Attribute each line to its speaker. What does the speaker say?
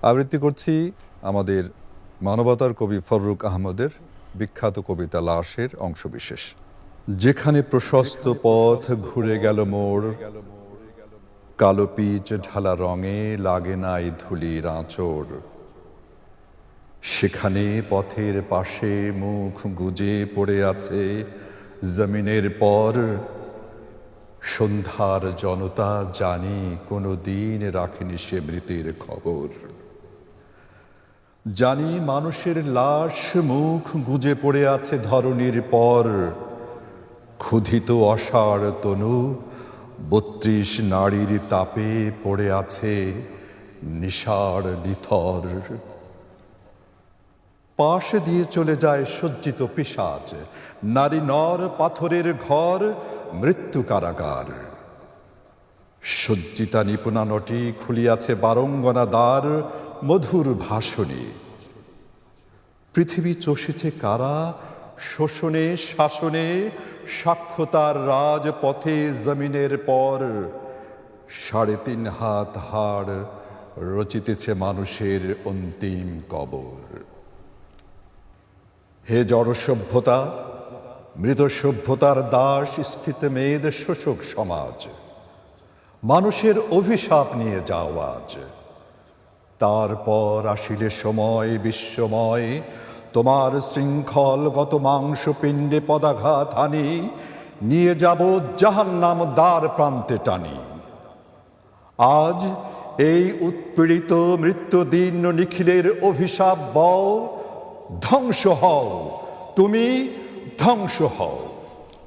Speaker 1: আবৃত্তি করছি আমাদের মানবতার কবি ফররুখ আহমদের বিখ্যাত কবিতা লাশের অংশবিশেষ। যেখানে প্রশস্ত পথ ঘুরে গেল মোড়, কালো পিচ ঢালা রঙে লাগে নাই ধুলির আঁচড়, সেখানে পথের পাশে মুখ গুজে পড়ে আছে জমিনের পর। সন্ধ্যার জনতা জানি কোনো দিন রাখেনি সে মৃতের খবর। জানি মানুষের লাশ মুখ গুজে পড়ে আছে ধরণীর পর। ক্ষুধিত অসাড় তনু ৩২ নারীর তাপে পড়ে আছে নিষাড় নিথর। পাশ দিয়ে চলে যায় সজ্জিত পিশাচ, নারী নর পাথরের ঘর, মৃত্যু কারাগার। সজ্জিতা নিপুণা নটি খুলিয়াছে বারঙ্গনা দ্বার মধুর ভাষণে। পৃথিবী চষেছে কারা শোষণে শাসনে, সাক্ষ্যতার রাজপথে জমিনের পর। ৩.৫ হাত হাড় রচিতেছে মানুষের অন্তিম কবর। হে জড় সভ্যতা, মৃত সভ্যতার দাস স্থিতমেদ শোষক সমাজ, মানুষের অভিশাপ নিয়ে যাও আজ। তারপর আসিলে সময় বিশ্বময়, তোমার শৃঙ্খলগত মাংসপিণ্ডে পদাঘাত হানি, নিয়ে যাব জাহান্নাম দ্বার প্রান্তে টানি। আজ এই উৎপীড়িত মৃত্যুদীর্ণ নিখিলের অভিশাপ বও, ধ্বংস হও, তুমি ধ্বংস হও।